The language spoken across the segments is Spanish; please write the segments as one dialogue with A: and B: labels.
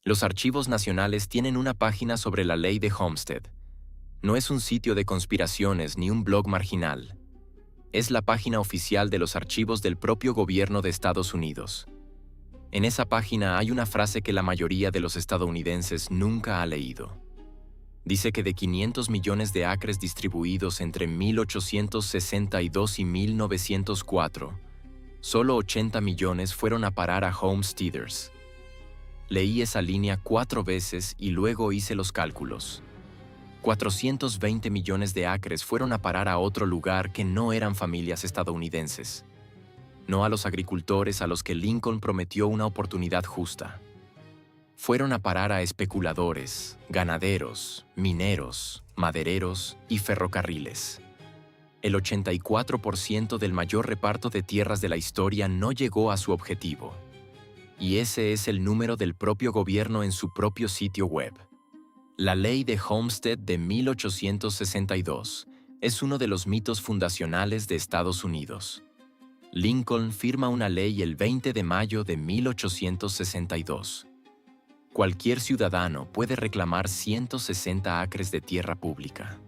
A: Los archivos nacionales tienen una página sobre la ley de Homestead. No es un sitio de conspiraciones ni un blog marginal. Es la página oficial de los archivos del propio gobierno de Estados Unidos. En esa página hay una frase que la mayoría de los estadounidenses nunca ha leído. Dice que de 500 millones de acres distribuidos entre 1862 y 1904, solo 80 millones fueron a parar a homesteaders. Leí esa línea 4 veces y luego hice los cálculos. 420 millones de acres fueron a parar a otro lugar que no eran familias estadounidenses. No a los agricultores a los que Lincoln prometió una oportunidad justa. Fueron a parar a especuladores, ganaderos, mineros, madereros y ferrocarriles. El 84% del mayor reparto de tierras de la historia no llegó a su objetivo. Y ese es el número del propio gobierno en su propio sitio web. La ley de Homestead de 1862 es uno de los mitos fundacionales de Estados Unidos. Lincoln firma una ley el 20 de mayo de 1862. Cualquier ciudadano puede reclamar 160 acres de tierra pública.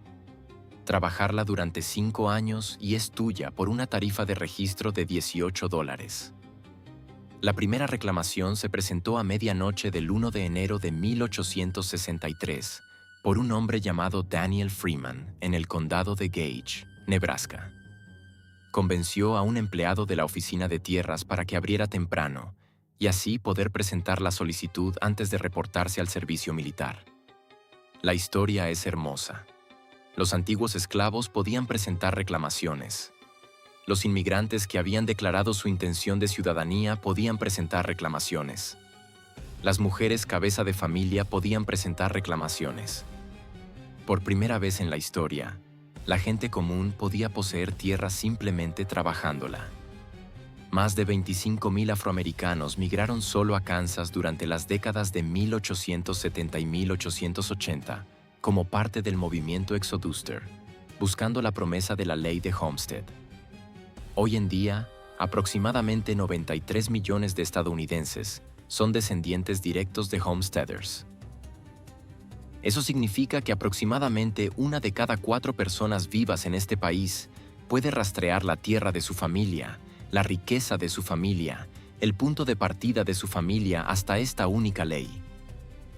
A: Trabajarla durante 5 años y es tuya por una tarifa de registro de $18. La primera reclamación se presentó a medianoche del 1 de enero de 1863 por un hombre llamado Daniel Freeman en el condado de Gage, Nebraska. Convenció a un empleado de la oficina de tierras para que abriera temprano y así poder presentar la solicitud antes de reportarse al servicio militar. La historia es hermosa. Los antiguos esclavos podían presentar reclamaciones. Los inmigrantes que habían declarado su intención de ciudadanía podían presentar reclamaciones. Las mujeres cabeza de familia podían presentar reclamaciones. Por primera vez en la historia, la gente común podía poseer tierra simplemente trabajándola. Más de 25,000 afroamericanos migraron solo a Kansas durante las décadas de 1870 y 1880 como parte del movimiento Exoduster, buscando la promesa de la ley de Homestead. Hoy en día, aproximadamente 93 millones de estadounidenses son descendientes directos de homesteaders. Eso significa que aproximadamente 1 de cada 4 personas vivas en este país puede rastrear la tierra de su familia, la riqueza de su familia, el punto de partida de su familia hasta esta única ley.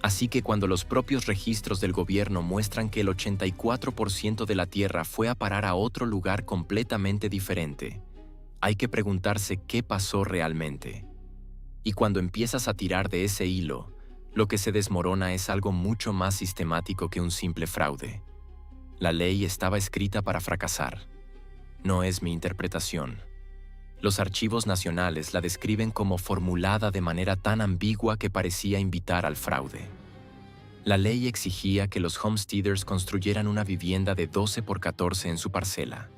A: Así que cuando los propios registros del gobierno muestran que el 84% de la tierra fue a parar a otro lugar completamente diferente, hay que preguntarse qué pasó realmente. Y cuando empiezas a tirar de ese hilo, lo que se desmorona es algo mucho más sistemático que un simple fraude. La ley estaba escrita para fracasar. No es mi interpretación. Los archivos nacionales la describen como formulada de manera tan ambigua que parecía invitar al fraude. La ley exigía que los homesteaders construyeran una vivienda de 12 por 14 en su parcela,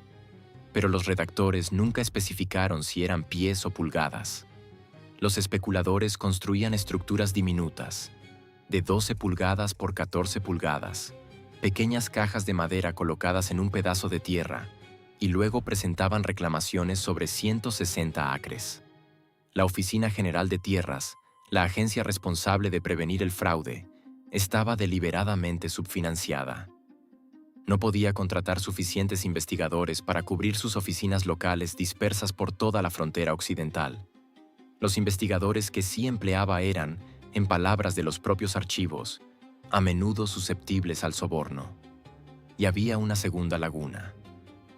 A: pero los redactores nunca especificaron si eran pies o pulgadas. Los especuladores construían estructuras diminutas, de 12 pulgadas por 14 pulgadas, pequeñas cajas de madera colocadas en un pedazo de tierra, y luego presentaban reclamaciones sobre 160 acres. La Oficina General de Tierras, la agencia responsable de prevenir el fraude, estaba deliberadamente subfinanciada. No podía contratar suficientes investigadores para cubrir sus oficinas locales dispersas por toda la frontera occidental. Los investigadores que sí empleaba eran, en palabras de los propios archivos, a menudo susceptibles al soborno. Y había una segunda laguna.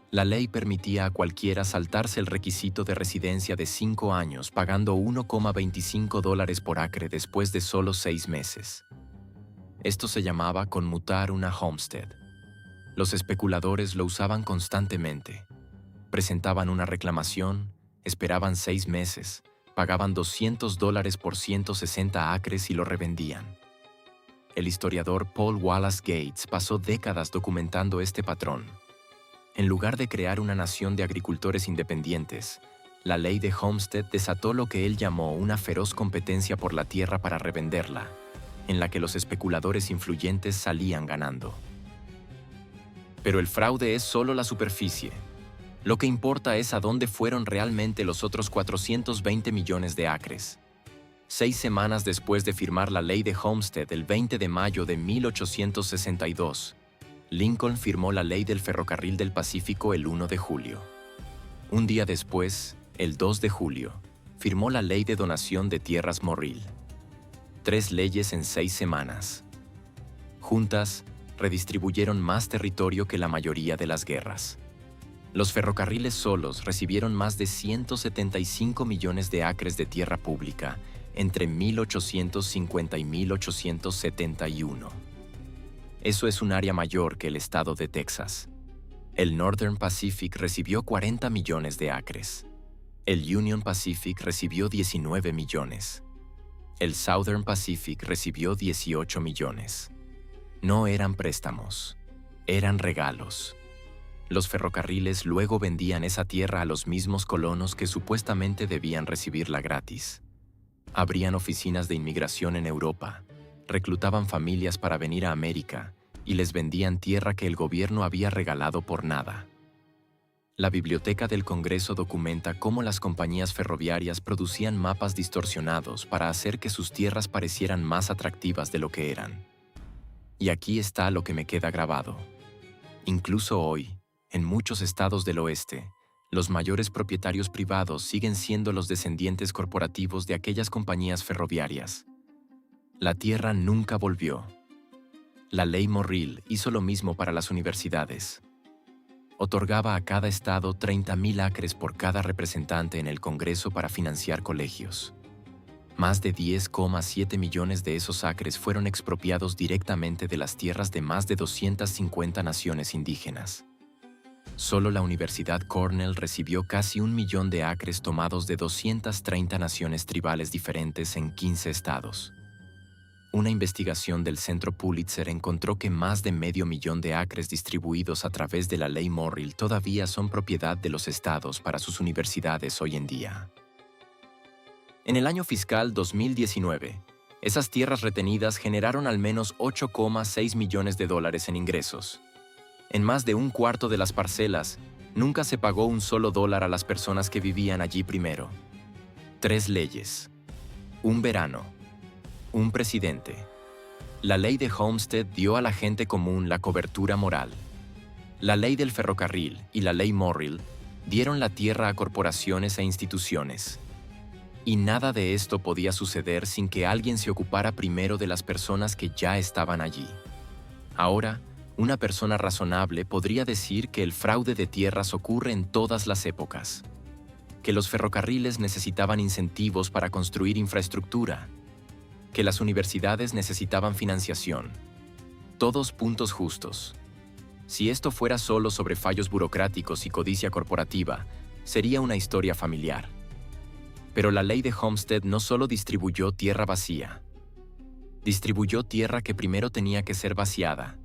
A: La ley permitía a cualquiera saltarse el requisito de residencia de 5 años pagando $1,25 por acre después de solo 6 meses. Esto se llamaba conmutar una homestead. Los especuladores lo usaban constantemente. Presentaban una reclamación, esperaban 6 meses, pagaban $200 por 160 acres y lo revendían. El historiador Paul Wallace Gates pasó décadas documentando este patrón. En lugar de crear una nación de agricultores independientes, la ley de Homestead desató lo que él llamó una feroz competencia por la tierra para revenderla, en la que los especuladores influyentes salían ganando. Pero el fraude es solo la superficie. Lo que importa es a dónde fueron realmente los otros 420 millones de acres. 6 semanas después de firmar la ley de Homestead el 20 de mayo de 1862, Lincoln firmó la ley del ferrocarril del Pacífico el 1 de julio. Un día después, el 2 de julio, firmó la ley de donación de tierras Morrill. 3 leyes en 6 semanas. Juntas, redistribuyeron más territorio que la mayoría de las guerras. Los ferrocarriles solos recibieron más de 175 millones de acres de tierra pública entre 1850 y 1871. Eso es un área mayor que el estado de Texas. El Northern Pacific recibió 40 millones de acres. El Union Pacific recibió 19 millones. El Southern Pacific recibió 18 millones. No eran préstamos, eran regalos. Los ferrocarriles luego vendían esa tierra a los mismos colonos que supuestamente debían recibirla gratis. Abrían oficinas de inmigración en Europa, reclutaban familias para venir a América y les vendían tierra que el gobierno había regalado por nada. La Biblioteca del Congreso documenta cómo las compañías ferroviarias producían mapas distorsionados para hacer que sus tierras parecieran más atractivas de lo que eran. Y aquí está lo que me queda grabado. Incluso hoy, en muchos estados del oeste, los mayores propietarios privados siguen siendo los descendientes corporativos de aquellas compañías ferroviarias. La tierra nunca volvió. La ley Morrill hizo lo mismo para las universidades. Otorgaba a cada estado 30,000 acres por cada representante en el Congreso para financiar colegios. Más de 10,7 millones de esos acres fueron expropiados directamente de las tierras de más de 250 naciones indígenas. Solo la Universidad Cornell recibió casi 1 millón de acres tomados de 230 naciones tribales diferentes en 15 estados. Una investigación del Centro Pulitzer encontró que más de 500,000 de acres distribuidos a través de la ley Morrill todavía son propiedad de los estados para sus universidades hoy en día. En el año fiscal 2019, esas tierras retenidas generaron al menos $8,6 millones en ingresos. En más de un cuarto de las parcelas, nunca se pagó un solo dólar a las personas que vivían allí primero. 3 leyes. Un verano. Un presidente. La ley de Homestead dio a la gente común la cobertura moral. La ley del ferrocarril y la ley Morrill dieron la tierra a corporaciones e instituciones. Y nada de esto podía suceder sin que alguien se ocupara primero de las personas que ya estaban allí. Ahora, una persona razonable podría decir que el fraude de tierras ocurre en todas las épocas, que los ferrocarriles necesitaban incentivos para construir infraestructura, que las universidades necesitaban financiación. Todos puntos justos. Si esto fuera solo sobre fallos burocráticos y codicia corporativa, sería una historia familiar. Pero la ley de Homestead no solo distribuyó tierra vacía, distribuyó tierra que primero tenía que ser vaciada.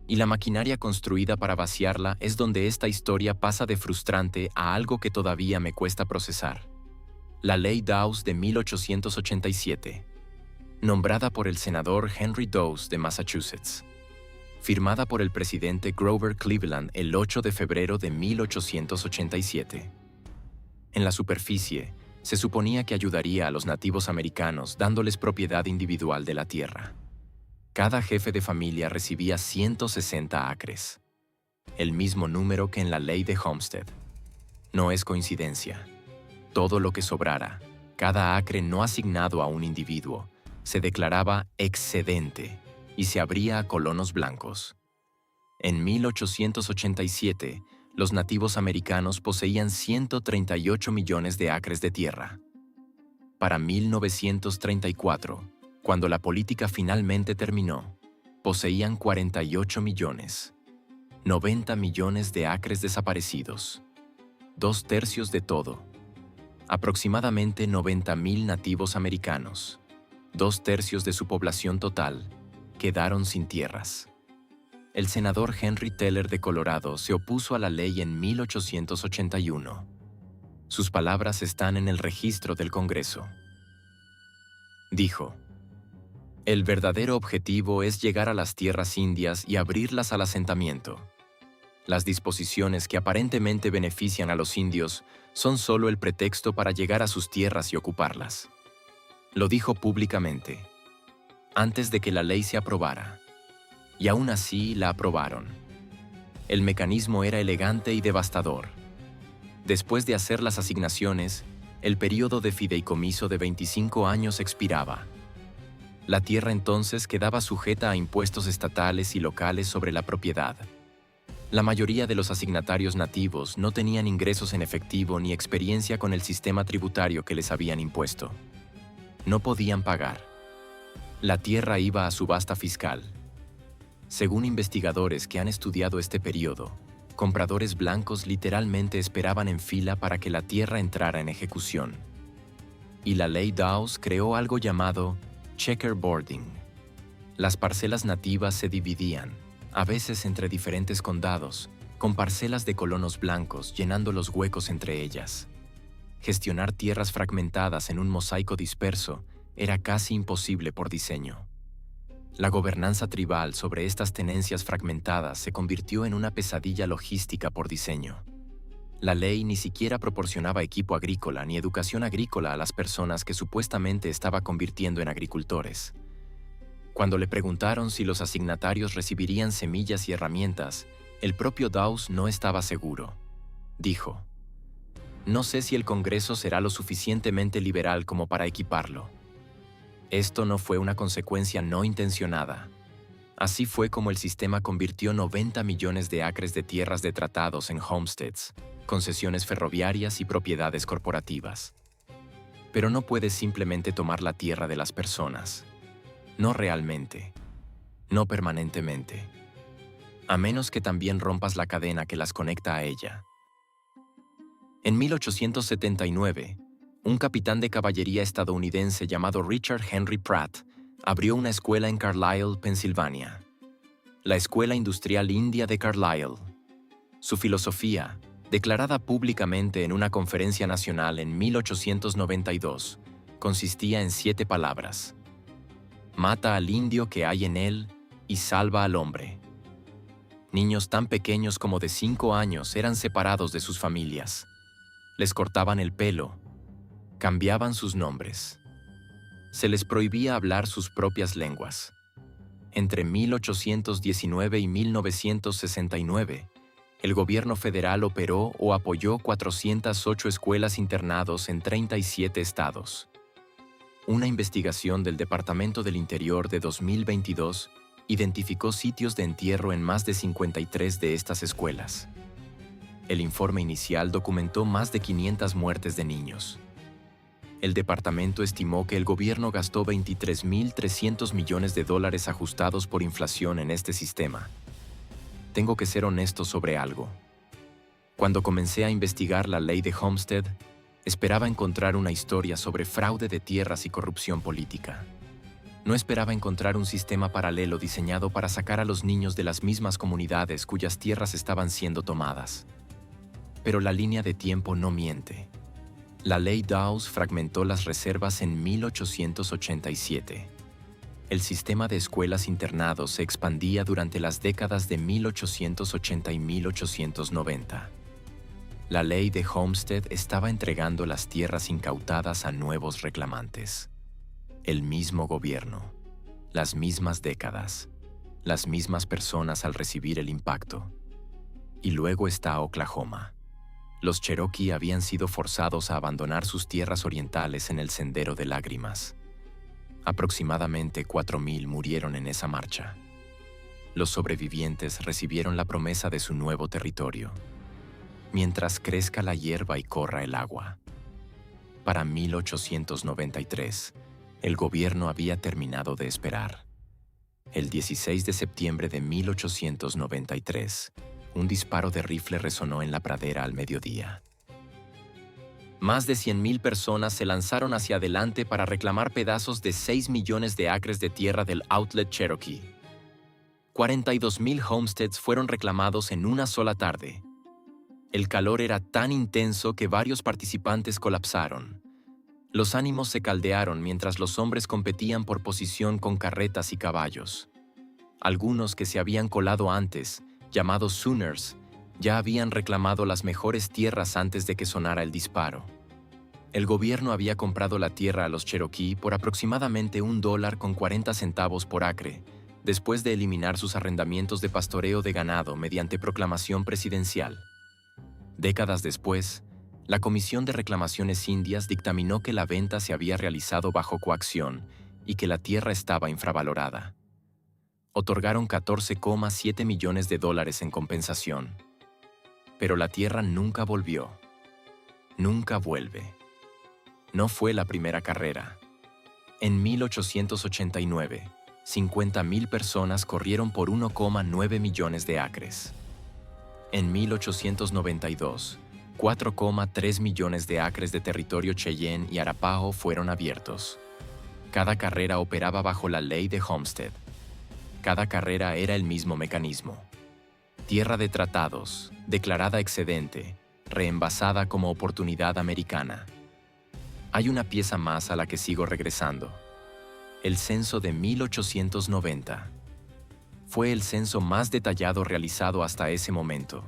A: Y la maquinaria construida para vaciarla es donde esta historia pasa de frustrante a algo que todavía me cuesta procesar. La ley Dawes de 1887. Nombrada por el senador Henry Dawes de Massachusetts. Firmada por el presidente Grover Cleveland el 8 de febrero de 1887. En la superficie, se suponía que ayudaría a los nativos americanos dándoles propiedad individual de la tierra. Cada jefe de familia recibía 160 acres, el mismo número que en la ley de Homestead. No es coincidencia. Todo lo que sobrara, cada acre no asignado a un individuo, se declaraba excedente y se abría a colonos blancos. En 1887, los nativos americanos poseían 138 millones de acres de tierra. Para 1934, cuando la política finalmente terminó, poseían 48 millones. 90 millones de acres desaparecidos. 2/3 de todo. Aproximadamente 90,000 nativos americanos. 2/3 de su población total, quedaron sin tierras. El senador Henry Teller de Colorado se opuso a la ley en 1881. Sus palabras están en el registro del Congreso. Dijo: "El verdadero objetivo es llegar a las tierras indias y abrirlas al asentamiento. Las disposiciones que aparentemente benefician a los indios son solo el pretexto para llegar a sus tierras y ocuparlas. Lo dijo públicamente, antes de que la ley se aprobara. Y aún así la aprobaron. El mecanismo era elegante y devastador. Después de hacer las asignaciones, el período de fideicomiso de 25 años expiraba. La tierra entonces quedaba sujeta a impuestos estatales y locales sobre la propiedad. La mayoría de los asignatarios nativos no tenían ingresos en efectivo ni experiencia con el sistema tributario que les habían impuesto. No podían pagar. La tierra iba a subasta fiscal. Según investigadores que han estudiado este periodo, compradores blancos literalmente esperaban en fila para que la tierra entrara en ejecución. Y la ley Dawes creó algo llamado checkerboarding. Las parcelas nativas se dividían, a veces entre diferentes condados, con parcelas de colonos blancos llenando los huecos entre ellas. Gestionar tierras fragmentadas en un mosaico disperso era casi imposible por diseño. La gobernanza tribal sobre estas tenencias fragmentadas se convirtió en una pesadilla logística por diseño. La ley ni siquiera proporcionaba equipo agrícola ni educación agrícola a las personas que supuestamente estaba convirtiendo en agricultores. Cuando le preguntaron si los asignatarios recibirían semillas y herramientas, el propio Dawes no estaba seguro. Dijo, «No sé si el Congreso será lo suficientemente liberal como para equiparlo». Esto no fue una consecuencia no intencionada. Así fue como el sistema convirtió 90 millones de acres de tierras de tratados en homesteads, concesiones ferroviarias y propiedades corporativas. Pero no puedes simplemente tomar la tierra de las personas. No realmente. No permanentemente. A menos que también rompas la cadena que las conecta a ella. En 1879, un capitán de caballería estadounidense llamado Richard Henry Pratt abrió una escuela en Carlisle, Pensilvania. La Escuela Industrial India de Carlisle. Su filosofía, declarada públicamente en una conferencia nacional en 1892, consistía en 7 palabras. Mata al indio que hay en él y salva al hombre. Niños tan pequeños como de 5 años eran separados de sus familias. Les cortaban el pelo, cambiaban sus nombres. Se les prohibía hablar sus propias lenguas. Entre 1819 y 1969, el gobierno federal operó o apoyó 408 escuelas internados en 37 estados. Una investigación del Departamento del Interior de 2022 identificó sitios de entierro en más de 53 de estas escuelas. El informe inicial documentó más de 500 muertes de niños. El departamento estimó que el gobierno gastó $23.300 millones ajustados por inflación en este sistema. Tengo que ser honesto sobre algo. Cuando comencé a investigar la ley de Homestead, esperaba encontrar una historia sobre fraude de tierras y corrupción política. No esperaba encontrar un sistema paralelo diseñado para sacar a los niños de las mismas comunidades cuyas tierras estaban siendo tomadas. Pero la línea de tiempo no miente. La ley Dawes fragmentó las reservas en 1887. El sistema de escuelas internados se expandía durante las décadas de 1880 y 1890. La ley de Homestead estaba entregando las tierras incautadas a nuevos reclamantes. El mismo gobierno, las mismas décadas, las mismas personas al recibir el impacto. Y luego está Oklahoma. Los Cherokee habían sido forzados a abandonar sus tierras orientales en el Sendero de Lágrimas. Aproximadamente 4,000 murieron en esa marcha. Los sobrevivientes recibieron la promesa de su nuevo territorio. Mientras crezca la hierba y corra el agua. Para 1893, el gobierno había terminado de esperar. El 16 de septiembre de 1893, un disparo de rifle resonó en la pradera al mediodía. Más de 100,000 personas se lanzaron hacia adelante para reclamar pedazos de 6 millones de acres de tierra del Outlet Cherokee. 42,000 homesteads fueron reclamados en una sola tarde. El calor era tan intenso que varios participantes colapsaron. Los ánimos se caldearon mientras los hombres competían por posición con carretas y caballos. Algunos que se habían colado antes, llamados Sooners, ya habían reclamado las mejores tierras antes de que sonara el disparo. El gobierno había comprado la tierra a los Cherokee por aproximadamente $1.40 por acre, después de eliminar sus arrendamientos de pastoreo de ganado mediante proclamación presidencial. Décadas después, la Comisión de Reclamaciones Indias dictaminó que la venta se había realizado bajo coacción y que la tierra estaba infravalorada. Otorgaron $14,7 millones en compensación. Pero la tierra nunca volvió. Nunca vuelve. No fue la primera carrera. En 1889, 50,000 personas corrieron por 1,9 millones de acres. En 1892, 4,3 millones de acres de territorio Cheyenne y Arapaho fueron abiertos. Cada carrera operaba bajo la ley de Homestead. Cada carrera era el mismo mecanismo. Tierra de tratados, declarada excedente, reenvasada como oportunidad americana. Hay una pieza más a la que sigo regresando. El censo de 1890. Fue el censo más detallado realizado hasta ese momento.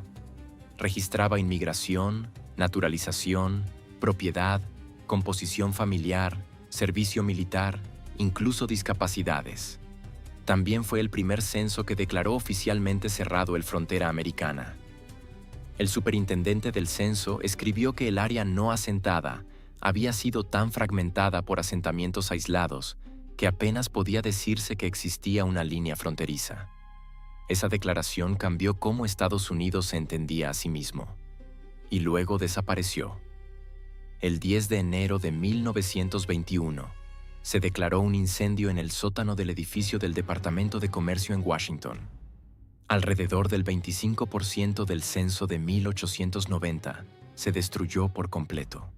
A: Registraba inmigración, naturalización, propiedad, composición familiar, servicio militar, incluso discapacidades. También fue el primer censo que declaró oficialmente cerrado el frontera americana. El superintendente del censo escribió que el área no asentada había sido tan fragmentada por asentamientos aislados que apenas podía decirse que existía una línea fronteriza. Esa declaración cambió cómo Estados Unidos se entendía a sí mismo, y luego desapareció. El 10 de enero de 1921, se declaró un incendio en el sótano del edificio del Departamento de Comercio en Washington. Alrededor del 25% del censo de 1890 se destruyó por completo.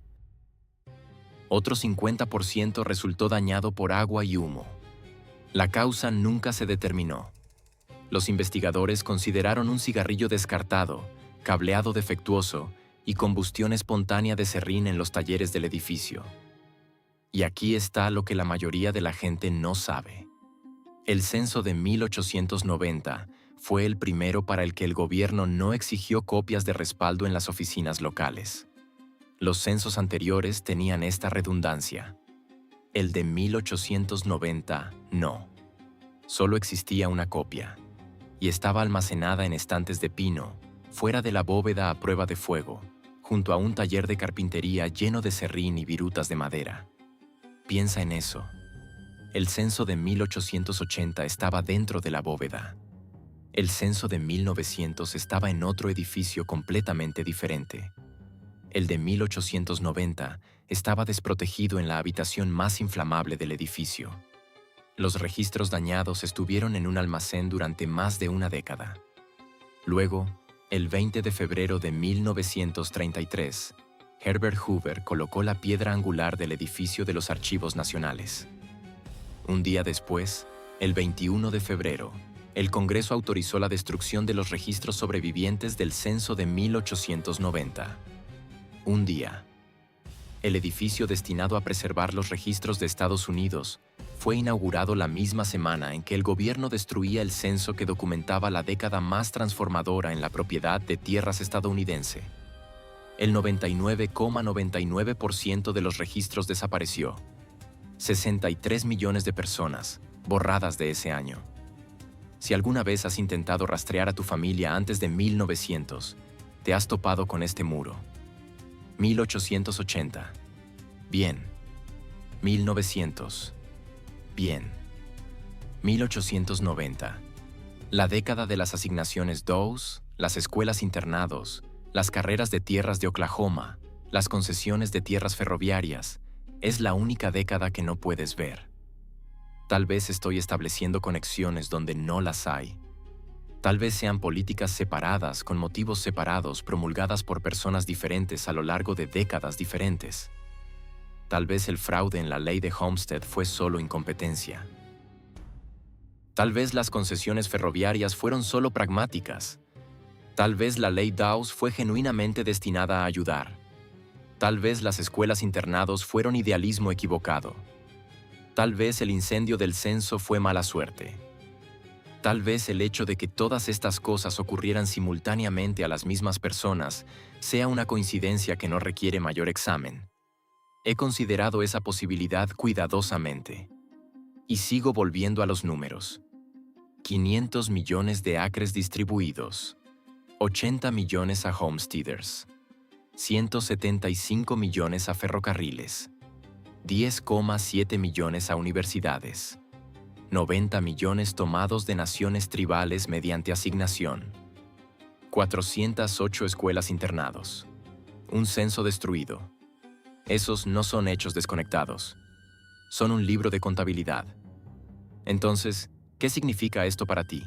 A: Otro 50% resultó dañado por agua y humo. La causa nunca se determinó. Los investigadores consideraron un cigarrillo descartado, cableado defectuoso y combustión espontánea de serrín en los talleres del edificio. Y aquí está lo que la mayoría de la gente no sabe. El censo de 1890 fue el primero para el que el gobierno no exigió copias de respaldo en las oficinas locales. Los censos anteriores tenían esta redundancia. El de 1890 no. Solo existía una copia, y estaba almacenada en estantes de pino, fuera de la bóveda a prueba de fuego, junto a un taller de carpintería lleno de serrín y virutas de madera. Piensa en eso. El censo de 1880 estaba dentro de la bóveda. El censo de 1900 estaba en otro edificio completamente diferente. El de 1890 estaba desprotegido en la habitación más inflamable del edificio. Los registros dañados estuvieron en un almacén durante más de una década. Luego, el 20 de febrero de 1933, Herbert Hoover colocó la piedra angular del edificio de los Archivos Nacionales. Un día después, el 21 de febrero, el Congreso autorizó la destrucción de los registros sobrevivientes del censo de 1890. Un día. El edificio destinado a preservar los registros de Estados Unidos fue inaugurado la misma semana en que el gobierno destruía el censo que documentaba la década más transformadora en la propiedad de tierras estadounidense. El 99,99% de los registros desapareció. 63 millones de personas, borradas de ese año. Si alguna vez has intentado rastrear a tu familia antes de 1900, te has topado con este muro. 1880. Bien. 1900. Bien. 1890. La década de las asignaciones Dawes, las escuelas internados, las carreras de tierras de Oklahoma, las concesiones de tierras ferroviarias, es la única década que no puedes ver. Tal vez estoy estableciendo conexiones donde no las hay. Tal vez sean políticas separadas con motivos separados promulgadas por personas diferentes a lo largo de décadas diferentes. Tal vez el fraude en la ley de Homestead fue solo incompetencia. Tal vez las concesiones ferroviarias fueron solo pragmáticas. Tal vez la ley Dawes fue genuinamente destinada a ayudar. Tal vez las escuelas internados fueron idealismo equivocado. Tal vez el incendio del censo fue mala suerte. Tal vez el hecho de que todas estas cosas ocurrieran simultáneamente a las mismas personas sea una coincidencia que no requiere mayor examen. He considerado esa posibilidad cuidadosamente. Y sigo volviendo a los números. 500 millones de acres distribuidos, 80 millones a homesteaders, 175 millones a ferrocarriles, 10,7 millones a universidades, 90 millones tomados de naciones tribales mediante asignación, 408 escuelas internados, un censo destruido. Esos no son hechos desconectados. Son un libro de contabilidad. Entonces, ¿qué significa esto para ti?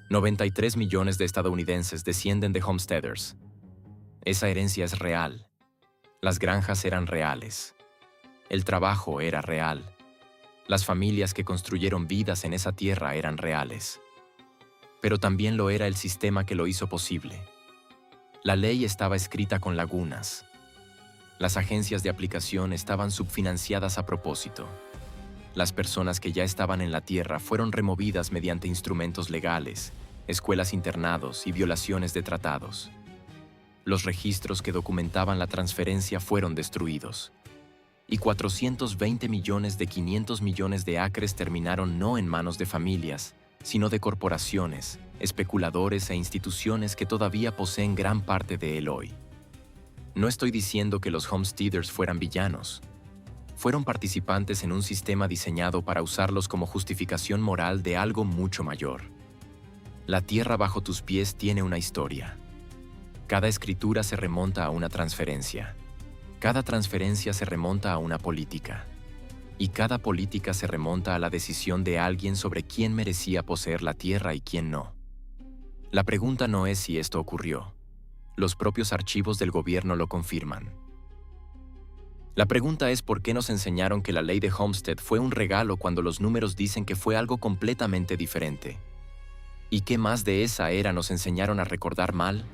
A: 93 millones de estadounidenses descienden de homesteaders. Esa herencia es real. Las granjas eran reales. El trabajo era real. Las familias que construyeron vidas en esa tierra eran reales. Pero también lo era el sistema que lo hizo posible. La ley estaba escrita con lagunas. Las agencias de aplicación estaban subfinanciadas a propósito. Las personas que ya estaban en la tierra fueron removidas mediante instrumentos legales, escuelas internados y violaciones de tratados. Los registros que documentaban la transferencia fueron destruidos. Y 420 millones de 500 millones de acres terminaron no en manos de familias, sino de corporaciones, especuladores e instituciones que todavía poseen gran parte de él hoy. No estoy diciendo que los homesteaders fueran villanos. Fueron participantes en un sistema diseñado para usarlos como justificación moral de algo mucho mayor. La tierra bajo tus pies tiene una historia. Cada escritura se remonta a una transferencia. Cada transferencia se remonta a una política. Y cada política se remonta a la decisión de alguien sobre quién merecía poseer la tierra y quién no. La pregunta no es si esto ocurrió. Los propios archivos del gobierno lo confirman. La pregunta es por qué nos enseñaron que la ley de Homestead fue un regalo cuando los números dicen que fue algo completamente diferente. ¿Y qué más de esa era nos enseñaron a recordar mal?